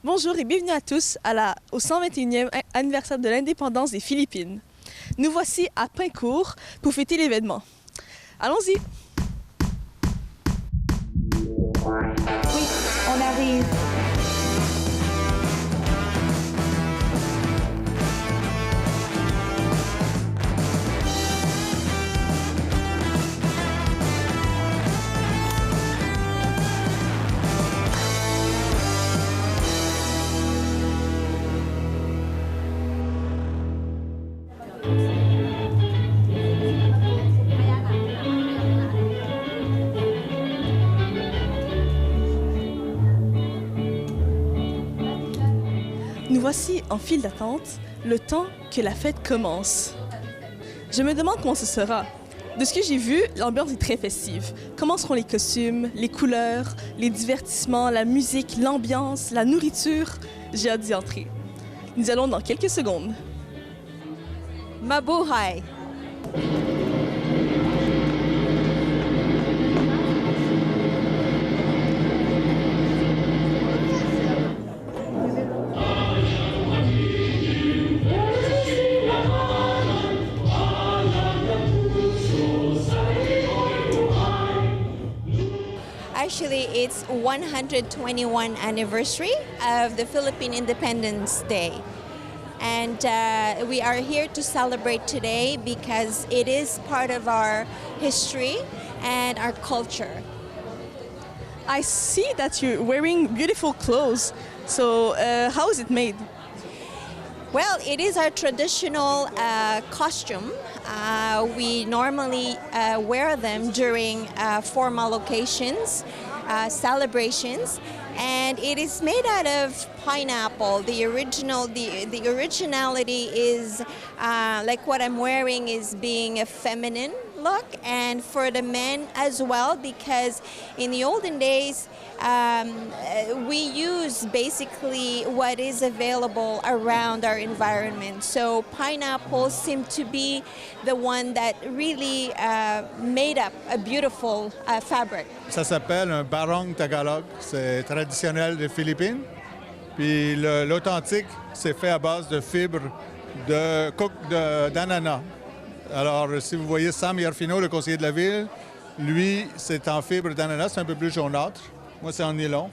Bonjour et bienvenue à tous au 121e anniversaire de l'indépendance des Philippines. Nous voici à Pincourt pour fêter l'événement. Allons-y! Oui, on arrive. Nous voici en file d'attente, le temps que la fête commence. Je me demande comment ce sera. De ce que j'ai vu, l'ambiance est très festive. Comment seront les costumes, les couleurs, les divertissements, la musique, l'ambiance, la nourriture? J'ai hâte d'y entrer. Nous allons dans quelques secondes. Mabuhay! Actually, it's 121 anniversary of the Philippine Independence Day. And we are here to celebrate today because it is part of our history and our culture. I see that you're wearing beautiful clothes. So, how is it made? Well, it is our traditional costume. We normally wear them during formal occasions, celebrations, and it is made out of pineapple. The originality is like what I'm wearing is being a feminine look, and for the men as well, because in the olden days we use basically what is available around our environment. So pineapples seem to be the one that really made up a beautiful fabric. Ça s'appelle un barong tagalog, c'est traditionnel des Philippines. Puis l'authentique, c'est fait à base de fibres de coque d'ananas. Alors, si vous voyez Sam Yarfino, le conseiller de la ville, lui, c'est en fibre d'ananas, c'est un peu plus jaunâtre. Moi, c'est en nylon.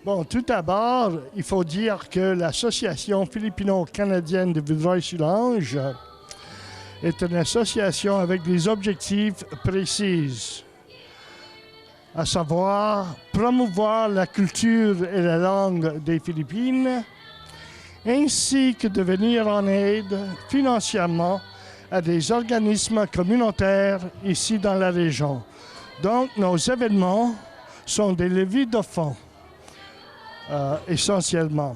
Bon, tout d'abord, il faut dire que l'Association philippino-canadienne de Vaudreuil-Soulanges est une association avec des objectifs précis, à savoir promouvoir la culture et la langue des Philippines, ainsi que de venir en aide financièrement à des organismes communautaires ici dans la région. Donc, nos événements sont des leviers de fonds, essentiellement.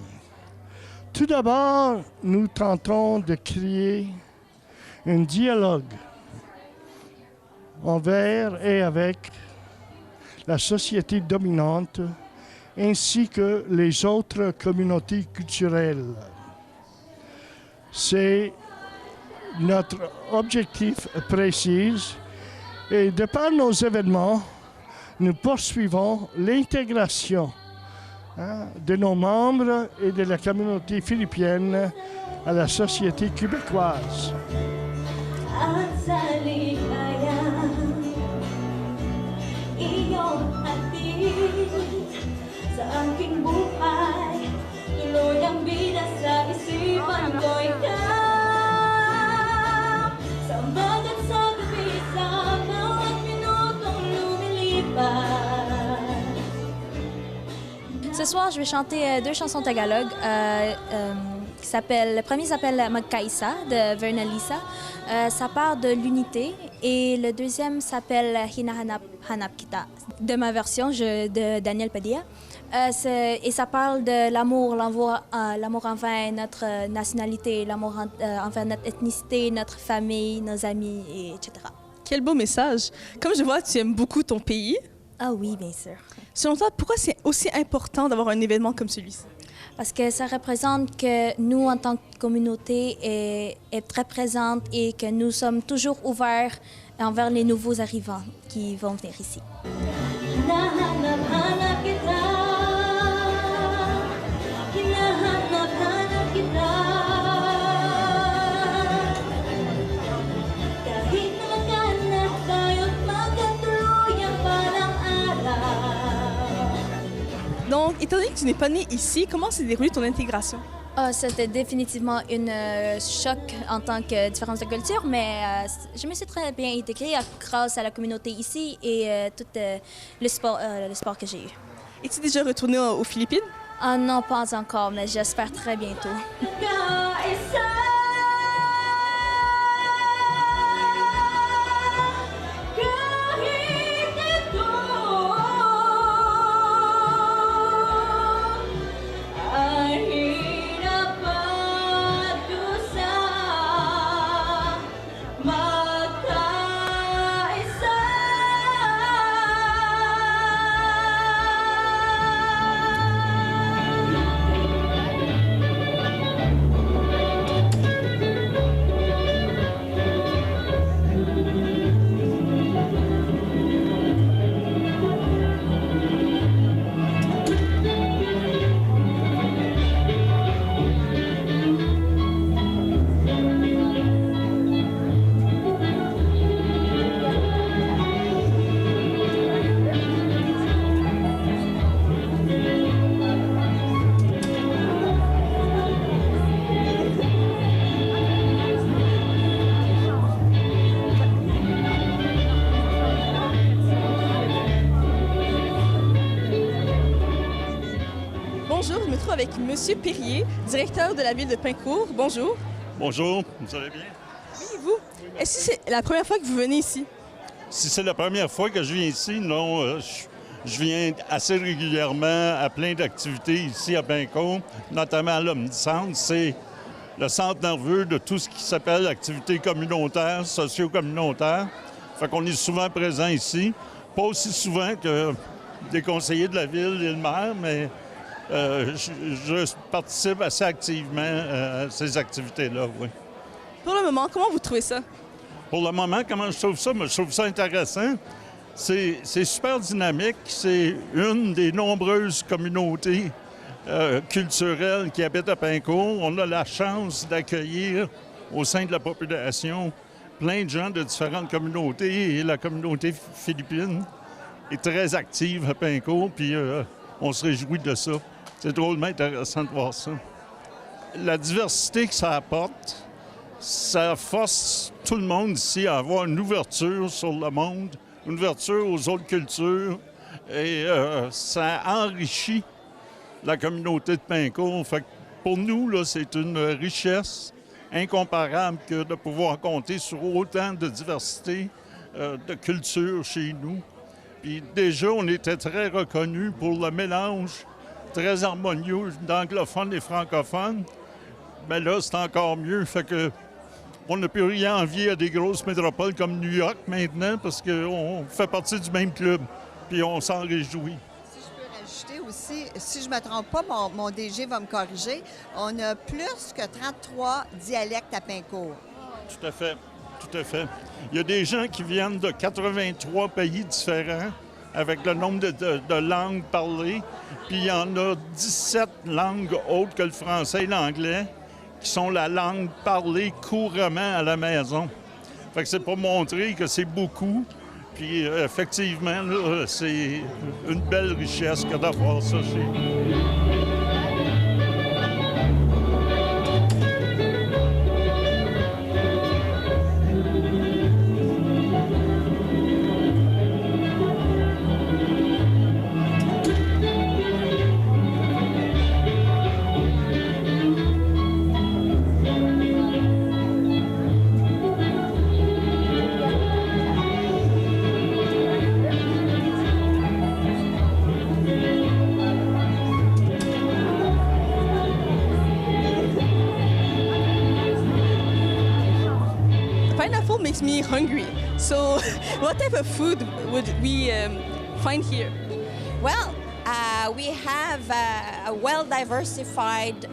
Tout d'abord, nous tentons de créer un dialogue envers et avec la société dominante, ainsi que les autres communautés culturelles. C'est notre objectif précis et de par nos événements, nous poursuivons l'intégration de nos membres et de la communauté philippienne à la société québécoise. Ce soir, je vais chanter deux chansons tagalog. Le premier s'appelle Magkaisa de Verna Lisa. Ça part de l'unité. Et le deuxième s'appelle Hinahanap Hanap Kita de ma version de Daniel Padilla. Et ça parle de l'amour envers notre nationalité, l'amour envers notre ethnicité, notre famille, nos amis, etc. Quel beau message! Comme je vois, tu aimes beaucoup ton pays. Ah oui, bien sûr. Selon toi, pourquoi c'est aussi important d'avoir un événement comme celui-ci? Parce que ça représente que nous, en tant que communauté, est très présente et que nous sommes toujours ouverts envers les nouveaux arrivants qui vont venir ici. tu n'es pas né ici, comment s'est déroulée ton intégration? C'était définitivement un choc en tant que différence de culture, mais je me suis très bien intégrée grâce à la communauté ici et tout le sport que j'ai eu. Es-tu déjà retourné aux Philippines? Non, pas encore, mais j'espère très bientôt. Bonjour, je me trouve avec Monsieur Perrier, directeur de la ville de Pincourt. Bonjour. Bonjour, vous allez bien? Oui, et vous? Est-ce que c'est la première fois que vous venez ici? Si c'est la première fois que je viens ici, non, je viens assez régulièrement à plein d'activités ici à Pincourt, notamment à l'Omnicentre. C'est le centre nerveux de tout ce qui s'appelle activités communautaires, socio-communautaires. Fait qu'on est souvent présent ici. Pas aussi souvent que des conseillers de la ville et le maire, mais je participe assez activement à ces activités-là, oui. Pour le moment, comment vous trouvez ça? Pour le moment, comment je trouve ça? Moi, je trouve ça intéressant. C'est super dynamique. C'est une des nombreuses communautés culturelles qui habitent à Pincourt. On a la chance d'accueillir au sein de la population plein de gens de différentes communautés. Et la communauté philippine est très active à Pincourt, puis on se réjouit de ça. C'est drôlement intéressant de voir ça. La diversité que ça apporte, ça force tout le monde ici à avoir une ouverture sur le monde, une ouverture aux autres cultures, et ça enrichit la communauté de Pincourt. Fait que pour nous, là, c'est une richesse incomparable que de pouvoir compter sur autant de diversité de culture chez nous. Puis déjà, on était très reconnus pour le mélange très harmonieux d'anglophones et francophones. Mais là, c'est encore mieux. Fait que on n'a plus rien envier à des grosses métropoles comme New York maintenant parce qu'on fait partie du même club. Puis on s'en réjouit. Si je peux rajouter aussi, si je ne me trompe pas, mon DG va me corriger, on a plus que 33 dialectes à Pincourt. Tout à fait. Tout à fait. Il y a des gens qui viennent de 83 pays différents avec le nombre de langues parlées. Puis il y en a 17 langues autres que le français et l'anglais qui sont la langue parlée couramment à la maison. Fait que c'est pour montrer que c'est beaucoup. Puis effectivement, là, c'est une belle richesse que d'avoir ça chez nous. Pineapple makes me hungry. So, what type of food would we find here? Well, we have a well-diversified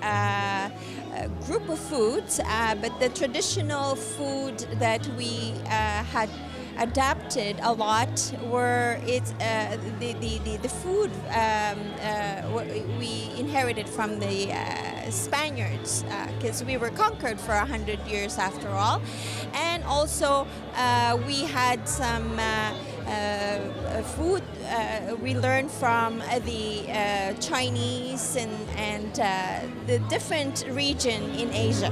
group of foods, but the traditional food that we had adapted a lot were the food we inherited from the Spaniards, because we were conquered for 100 years after all. And also we had some food we learn from the Chinese and the different region in Asia.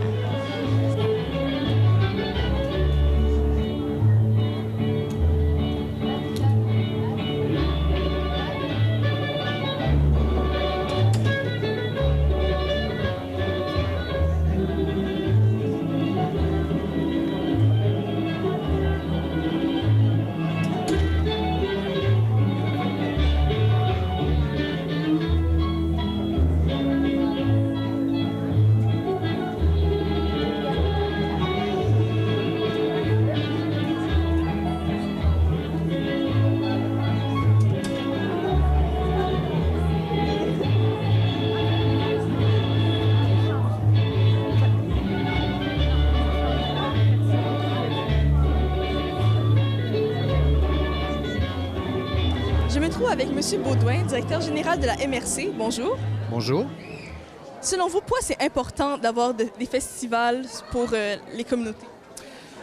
Je me trouve avec M. Baudouin, directeur général de la MRC. Bonjour. Bonjour. Selon vous, pourquoi c'est important d'avoir des festivals pour les communautés?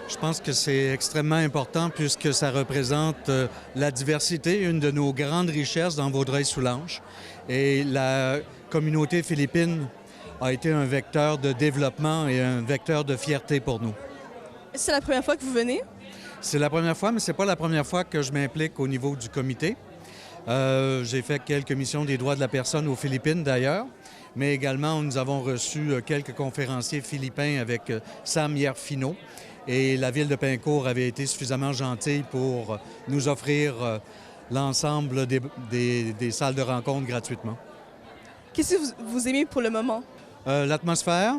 Je pense que c'est extrêmement important puisque ça représente la diversité, une de nos grandes richesses dans Vaudreuil-Soulanges. Et la communauté philippine a été un vecteur de développement et un vecteur de fierté pour nous. C'est la première fois que vous venez? C'est la première fois, mais ce n'est pas la première fois que je m'implique au niveau du comité. J'ai fait quelques missions des droits de la personne aux Philippines d'ailleurs, mais également nous avons reçu quelques conférenciers philippins avec Sam Yerfino et la ville de Pincourt avait été suffisamment gentille pour nous offrir l'ensemble des salles de rencontre gratuitement. Qu'est-ce que vous aimez pour le moment? L'atmosphère,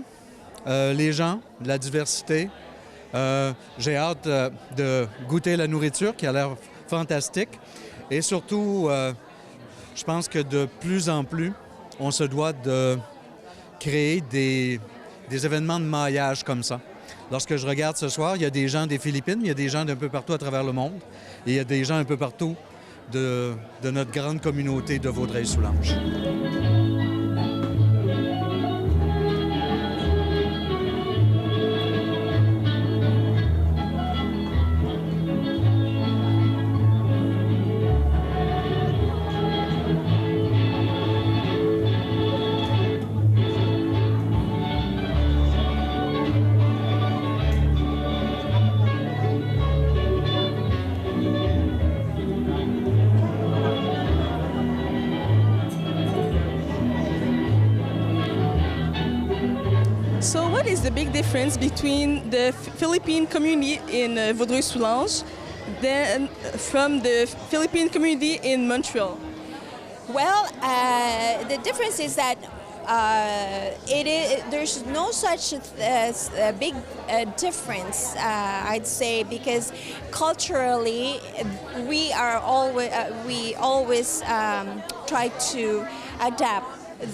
les gens, la diversité. J'ai hâte de goûter la nourriture qui a l'air fantastique. Et surtout, je pense que de plus en plus, on se doit de créer des événements de maillage comme ça. Lorsque je regarde ce soir, il y a des gens des Philippines, il y a des gens d'un peu partout à travers le monde, et il y a des gens un peu partout de notre grande communauté de Vaudreuil-Soulanges. So what is the big difference between the Philippine community in Vaudreuil-Soulanges than from the Philippine community in Montreal? Well, the difference is that there's no such big difference, I'd say, because culturally we always try to adapt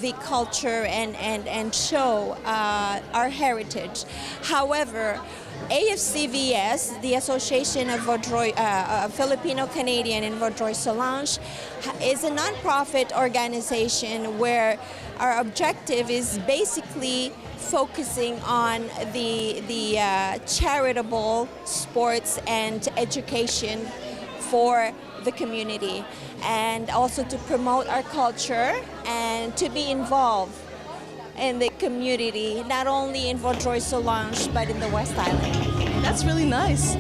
the culture and show our heritage. However, AFCVS, the Association of Filipino-Canadian in Vaudreuil-Soulanges, is a nonprofit organization where our objective is basically focusing on the charitable sports and education for the community, and also to promote our culture and to be involved in the community, not only in Vaudreuil-Soulanges, but in the West Island. That's really nice.